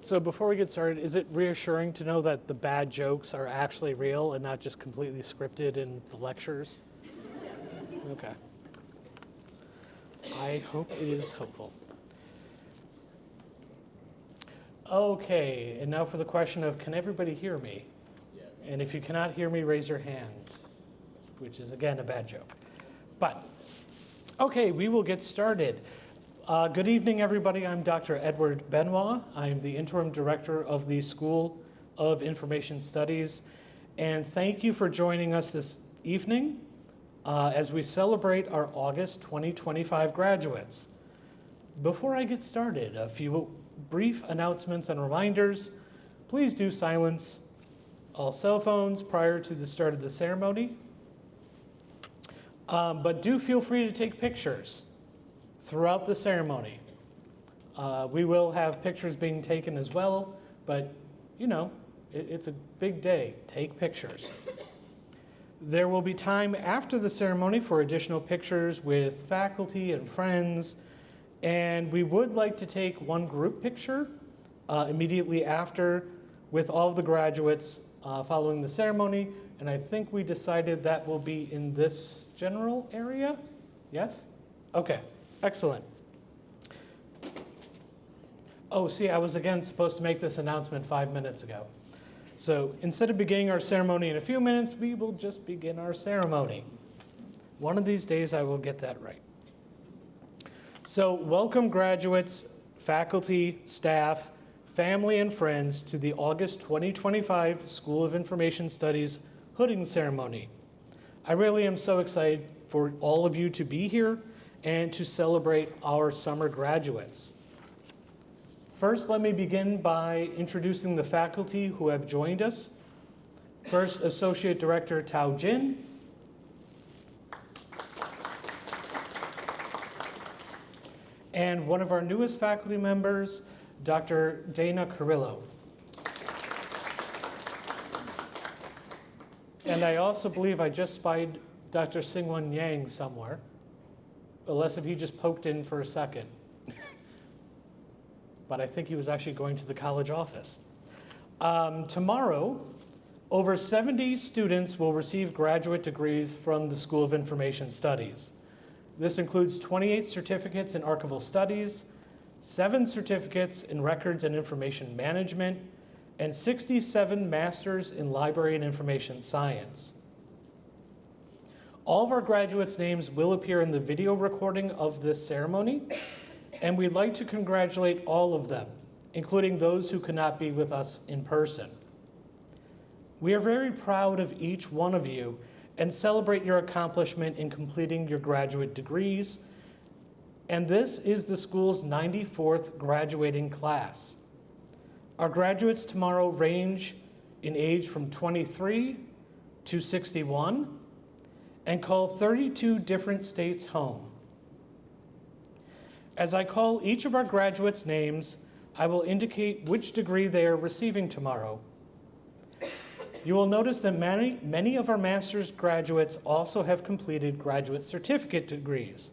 So before we get started, is it reassuring to know that the bad jokes are actually real and not just completely scripted in the lectures? Okay. I hope it is helpful. Okay, and now for the question of, can everybody hear me? Yes. And if you cannot hear me, raise your hand, which is again a bad joke. But, okay, we will get started. Good evening, everybody. I'm Dr. Edward Benoit. I'm the interim director of the School of Information Studies. And thank you for joining us this evening as we celebrate our August 2025 graduates. Before I get started, a few brief announcements and reminders. Please do silence all cell phones prior to the start of the ceremony. But do feel free to take pictures throughout the ceremony. We will have pictures being taken as well, but you know, it's a big day. Take pictures. There will be time after the ceremony for additional pictures with faculty and friends, and we would like to take one group picture immediately after with all of the graduates following the ceremony, and I think we decided that will be in this general area. Yes? Okay. Excellent. Oh, see, I was again supposed to make this announcement 5 minutes ago. So instead of beginning our ceremony in a few minutes, we will just begin our ceremony. One of these days I will get that right. So welcome graduates, faculty, staff, family, and friends to the August 2025 School of Information Studies hooding ceremony. I really am so excited for all of you to be here and to celebrate our summer graduates. First, let me begin by introducing the faculty who have joined us. First, Associate Director Tao Jin. And one of our newest faculty members, Dr. Dana Carrillo. And I also believe I just spied Dr. Singwon Yang somewhere. Unless if he just poked in for a second. But I think he was actually going to the college office. Tomorrow, over 70 students will receive graduate degrees from the School of Information Studies. This includes 28 certificates in archival studies, 7 certificates in records and information management, and 67 masters in library and information science. All of our graduates' names will appear in the video recording of this ceremony, and we'd like to congratulate all of them, including those who could not be with us in person. We are very proud of each one of you and celebrate your accomplishment in completing your graduate degrees, and this is the school's 94th graduating class. Our graduates tomorrow range in age from 23 to 61, and call 32 different states home. As I call each of our graduates' names, I will indicate which degree they are receiving tomorrow. You will notice that many of our master's graduates also have completed graduate certificate degrees.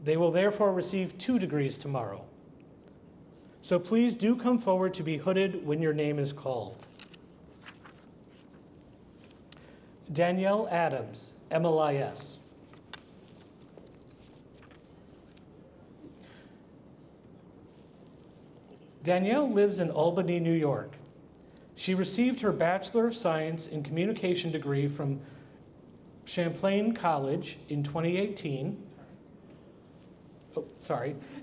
They will therefore receive 2 degrees tomorrow. So please do come forward to be hooded when your name is called. Danielle Adams, MLIS. Danielle lives in Albany, New York. She received her Bachelor of Science in Communication degree from Champlain College in 2018,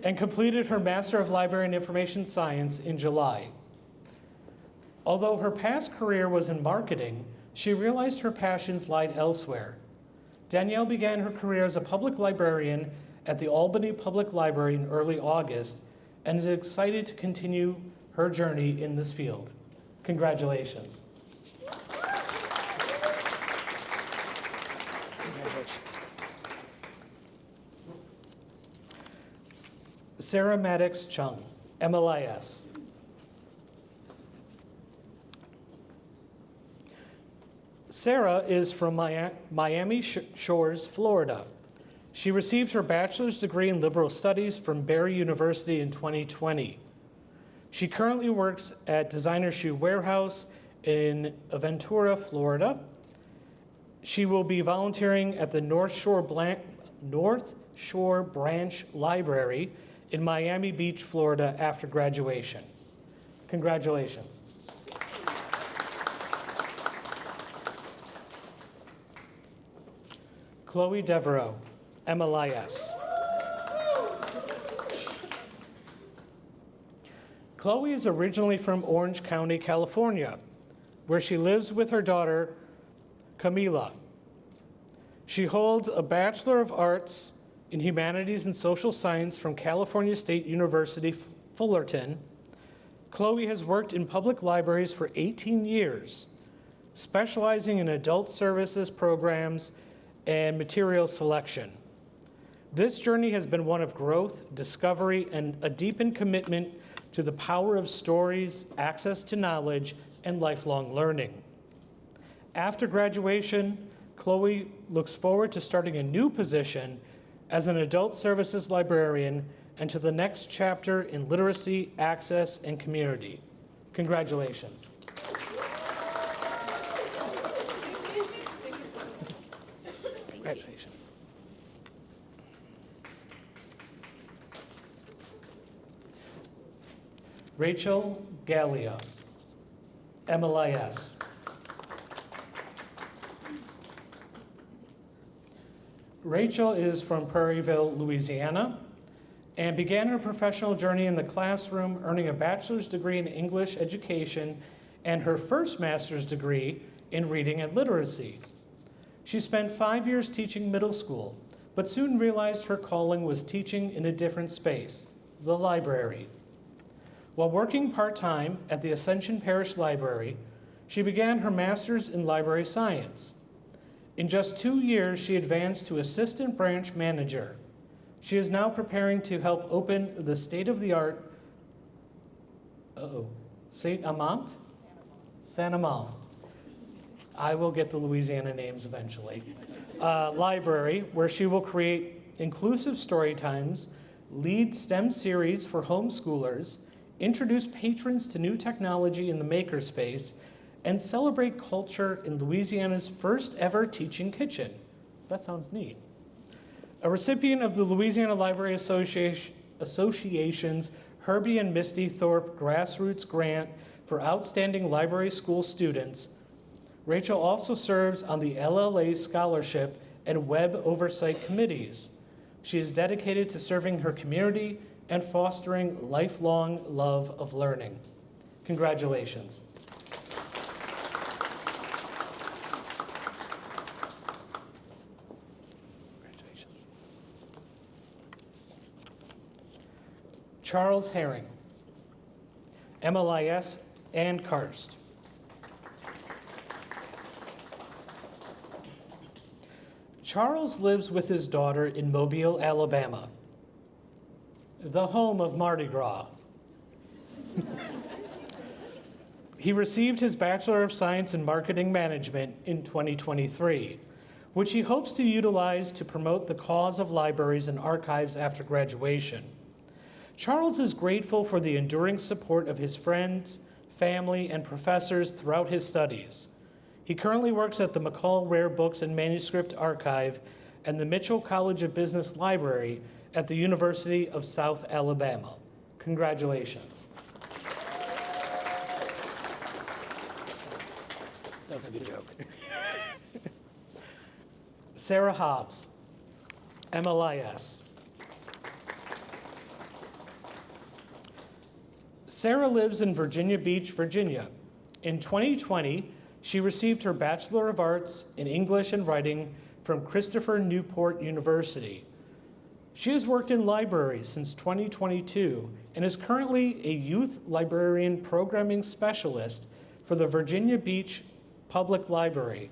and completed her Master of Library and Information Science in July. Although her past career was in marketing, she realized her passions lied elsewhere. Danielle began her career as a public librarian at the Albany Public Library in early August and is excited to continue her journey in this field. Congratulations. Sarah Maddox Chung, MLIS. Sarah is from Miami Shores, Florida. She received her bachelor's degree in liberal studies from Barry University in 2020. She currently works at Designer Shoe Warehouse in Ventura, Florida. She will be volunteering at the North Shore Branch Library in Miami Beach, Florida after graduation. Congratulations. Chloe Devereaux, MLIS. Chloe is originally from Orange County, California, where she lives with her daughter, Camila. She holds a Bachelor of Arts in Humanities and Social Science from California State University, Fullerton. Chloe has worked in public libraries for 18 years, specializing in adult services programs and material selection. This journey has been one of growth, discovery, and a deepened commitment to the power of stories, access to knowledge, and lifelong learning. After graduation, Chloe looks forward to starting a new position as an adult services librarian and to the next chapter in literacy, access, and community. Congratulations. Congratulations. Rachel Gallia, MLIS. Rachel is from Prairieville, Louisiana, and began her professional journey in the classroom, earning a bachelor's degree in English education and her first master's degree in reading and literacy. She spent 5 years teaching middle school, but soon realized her calling was teaching in a different space, the library. While working part-time at the Ascension Parish Library, she began her master's in library science. In just 2 years, she advanced to assistant branch manager. She is now preparing to help open the state-of-the-art, Saint Amant? San Amant. I will get the Louisiana names eventually. Library, where she will create inclusive story times, lead STEM series for homeschoolers, introduce patrons to new technology in the makerspace, and celebrate culture in Louisiana's first ever teaching kitchen. That sounds neat. A recipient of the Louisiana Library Association's Herbie and Misty Thorpe Grassroots Grant for Outstanding Library School Students, Rachel also serves on the LLA Scholarship and Web Oversight Committees. She is dedicated to serving her community and fostering lifelong love of learning. Congratulations. Congratulations. Charles Herring, MLIS and Karst. Charles lives with his daughter in Mobile, Alabama, the home of Mardi Gras. He received his Bachelor of Science in Marketing Management in 2023, which he hopes to utilize to promote the cause of libraries and archives after graduation. Charles is grateful for the enduring support of his friends, family, and professors throughout his studies. He currently works at the McCall Rare Books and Manuscript Archive and the Mitchell College of Business Library at the University of South Alabama. Congratulations. That was a good joke. Sarah Hobbs, MLIS. Sarah lives in Virginia Beach, Virginia. In 2020, she received her Bachelor of Arts in English and Writing from Christopher Newport University. She has worked in libraries since 2022 and is currently a youth librarian programming specialist for the Virginia Beach Public Library.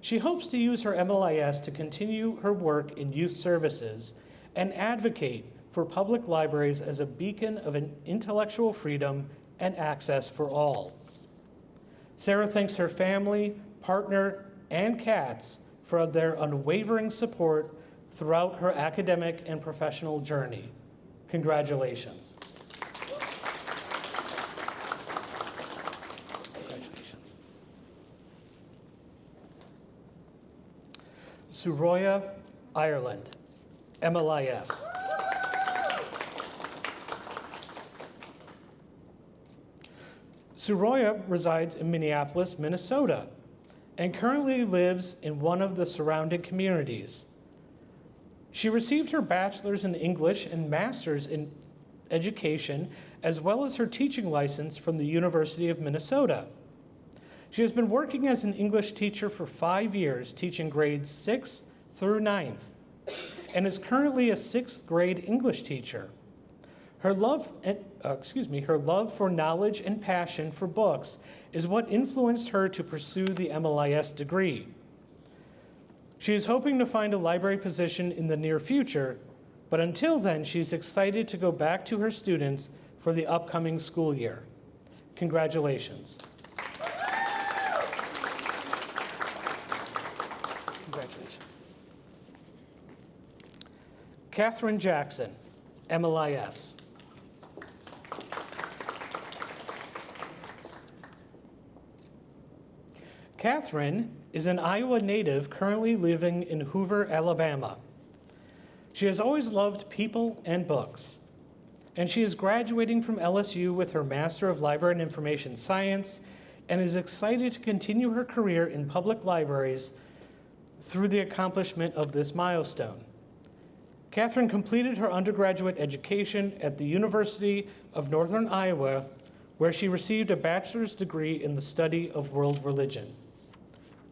She hopes to use her MLIS to continue her work in youth services and advocate for public libraries as a beacon of an intellectual freedom and access for all. Sarah thanks her family, partner, and cats for their unwavering support throughout her academic and professional journey. Congratulations. Suroya, Ireland, MLIS. Suroya resides in Minneapolis, Minnesota, and currently lives in one of the surrounding communities. She received her bachelor's in English and master's in education, as well as her teaching license from the University of Minnesota. She has been working as an English teacher for 5 years, teaching grades 6th through 9th, and is currently a 6th grade English teacher. Her love for knowledge and passion for books is what influenced her to pursue the MLIS degree. She is hoping to find a library position in the near future, but until then, she's excited to go back to her students for the upcoming school year. Congratulations. Congratulations. Catherine Jackson, MLIS. Catherine is an Iowa native currently living in Hoover, Alabama. She has always loved people and books, and she is graduating from LSU with her Master of Library and Information Science and is excited to continue her career in public libraries through the accomplishment of this milestone. Catherine completed her undergraduate education at the University of Northern Iowa, where she received a bachelor's degree in the study of world religion.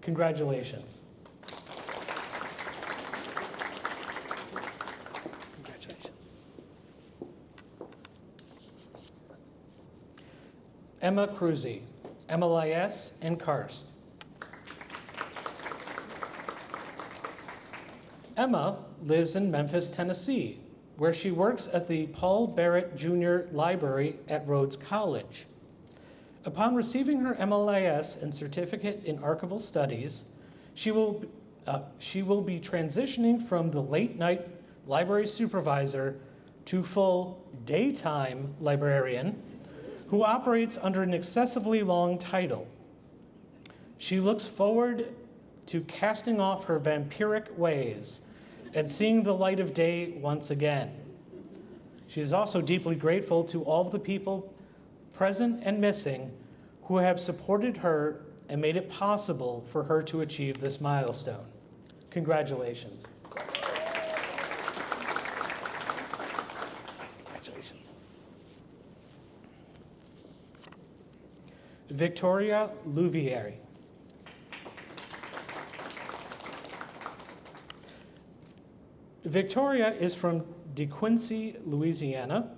Congratulations. Congratulations. Emma Cruzy, MLIS and Karst. Emma lives in Memphis, Tennessee, where she works at the Paul Barrett Jr. Library at Rhodes College. Upon receiving her MLIS and certificate in archival studies, she will be transitioning from the late-night library supervisor to full daytime librarian, who operates under an excessively long title. She looks forward to casting off her vampiric ways and seeing the light of day once again. She is also deeply grateful to all of the people present and missing who have supported her and made it possible for her to achieve this milestone. Congratulations. Congratulations. Victoria Louviere. Victoria is from DeQuincy, Louisiana.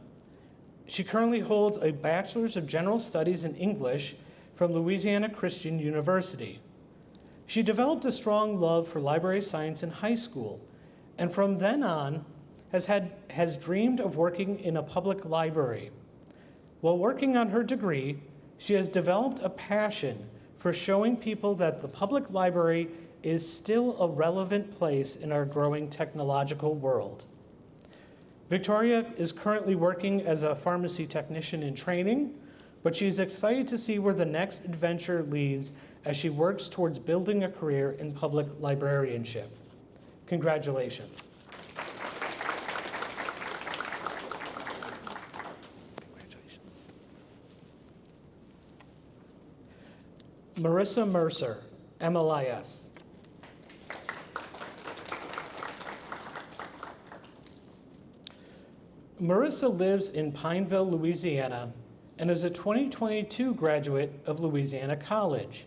She currently holds a Bachelor's of General Studies in English from Louisiana Christian University. She developed a strong love for library science in high school, and from then on has dreamed of working in a public library. While working on her degree, she has developed a passion for showing people that the public library is still a relevant place in our growing technological world. Victoria is currently working as a pharmacy technician in training, but she's excited to see where the next adventure leads as she works towards building a career in public librarianship. Congratulations. Congratulations. Marissa Mercer, MLIS. Marissa lives in Pineville, Louisiana, and is a 2022 graduate of Louisiana College.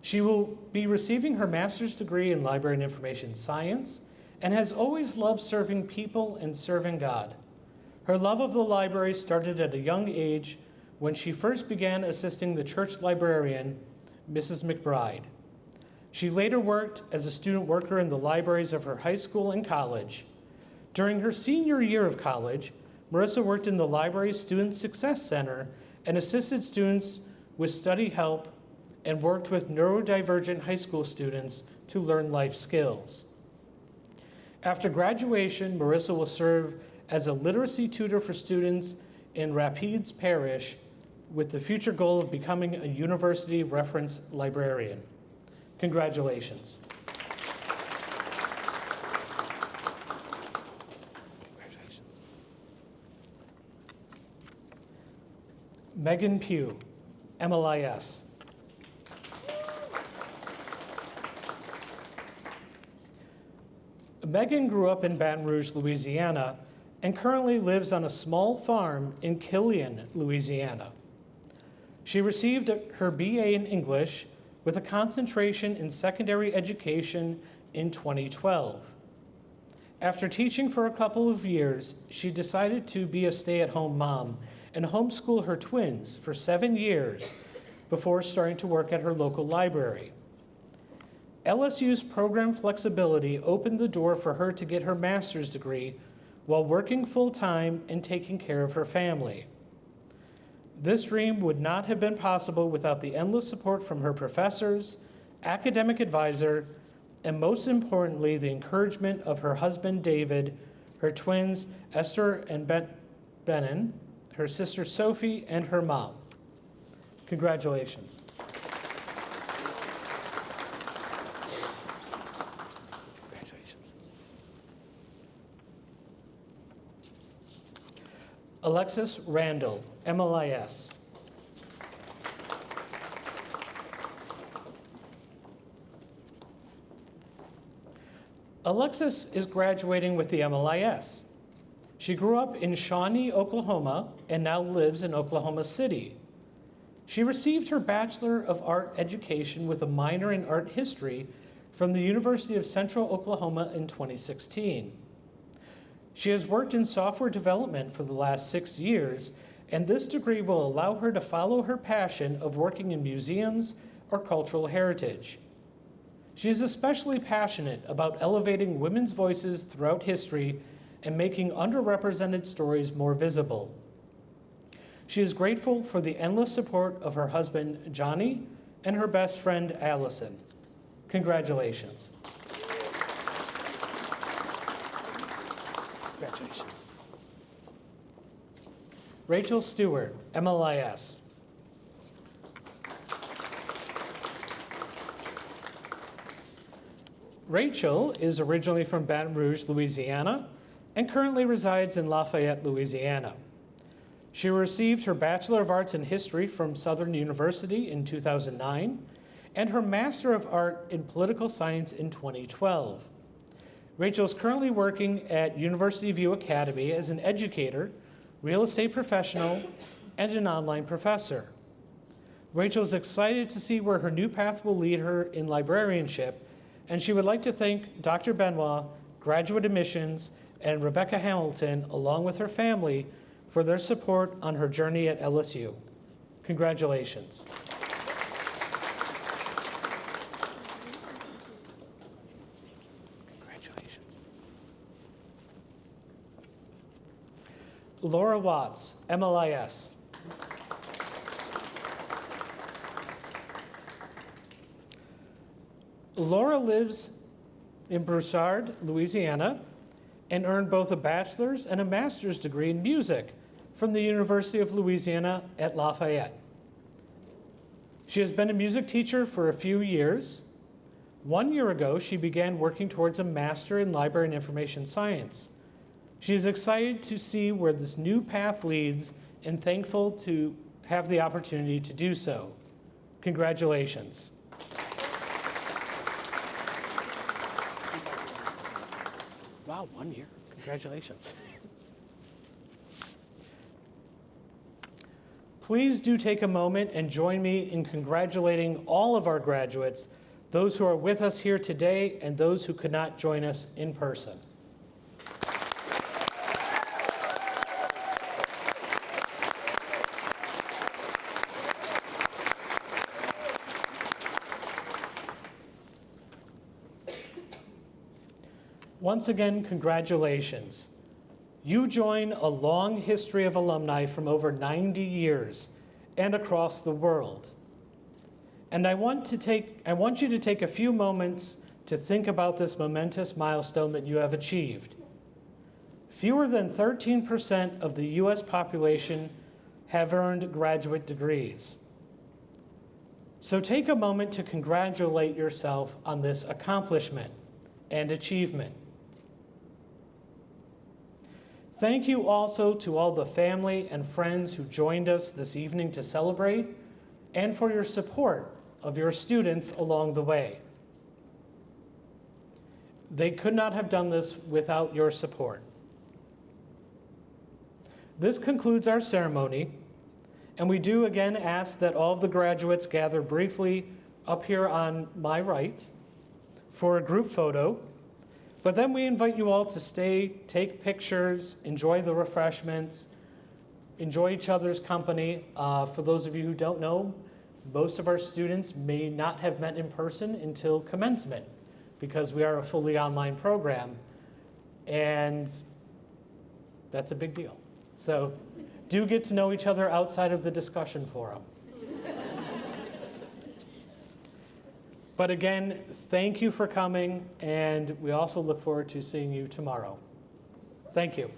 She will be receiving her master's degree in Library and Information Science and has always loved serving people and serving God. Her love of the library started at a young age when she first began assisting the church librarian, Mrs. McBride. She later worked as a student worker in the libraries of her high school and college. During her senior year of college, Marissa worked in the library's Student Success Center and assisted students with study help and worked with neurodivergent high school students to learn life skills. After graduation, Marissa will serve as a literacy tutor for students in Rapides Parish with the future goal of becoming a university reference librarian. Congratulations. Megan Pugh, MLIS. Megan grew up in Baton Rouge, Louisiana, and currently lives on a small farm in Killian, Louisiana. She received her BA in English with a concentration in secondary education in 2012. After teaching for a couple of years, she decided to be a stay-at-home mom and homeschool her twins for 7 years before starting to work at her local library. LSU's program flexibility opened the door for her to get her master's degree while working full-time and taking care of her family. This dream would not have been possible without the endless support from her professors, academic advisor, and most importantly, the encouragement of her husband, David, her twins, Esther and Benin, her sister, Sophie, and her mom. Congratulations. Congratulations. Alexis Randall, MLIS. Alexis is graduating with the MLIS. She grew up in Shawnee, Oklahoma, and now lives in Oklahoma City. She received her Bachelor of Art education with a minor in art history from the University of Central Oklahoma in 2016. She has worked in software development for the last 6 years, and this degree will allow her to follow her passion of working in museums or cultural heritage. She is especially passionate about elevating women's voices throughout history and making underrepresented stories more visible. She is grateful for the endless support of her husband, Johnny, and her best friend, Allison. Congratulations. Congratulations. Rachel Stewart, MLIS. Rachel is originally from Baton Rouge, Louisiana, and currently resides in Lafayette, Louisiana. She received her Bachelor of Arts in History from Southern University in 2009 and her Master of Art in Political Science in 2012. Rachel is currently working at University View Academy as an educator, real estate professional, and an online professor. Rachel is excited to see where her new path will lead her in librarianship, and she would like to thank Dr. Benoit, Graduate Admissions, and Rebecca Hamilton, along with her family, for their support on her journey at LSU. Congratulations. Congratulations. Laura Watts, MLIS. Laura lives in Broussard, Louisiana, and earned both a bachelor's and a master's degree in music from the University of Louisiana at Lafayette. She has been a music teacher for a few years. 1 year ago, she began working towards a master in library and information science. She is excited to see where this new path leads and thankful to have the opportunity to do so. Congratulations. Wow, 1 year. Congratulations. Please do take a moment and join me in congratulating all of our graduates, those who are with us here today and those who could not join us in person. Once again, congratulations. You join a long history of alumni from over 90 years and across the world. And I want you to take a few moments to think about this momentous milestone that you have achieved. Fewer than 13% of the US population have earned graduate degrees. So take a moment to congratulate yourself on this accomplishment and achievement. Thank you also to all the family and friends who joined us this evening to celebrate, and for your support of your students along the way. They could not have done this without your support. This concludes our ceremony, and we do again ask that all of the graduates gather briefly up here on my right for a group photo, but then we invite you all to stay, take pictures, enjoy the refreshments, enjoy each other's company. For those of you who don't know, most of our students may not have met in person until commencement because we are a fully online program, and that's a big deal. So do get to know each other outside of the discussion forum. But again, thank you for coming, and we also look forward to seeing you tomorrow. Thank you.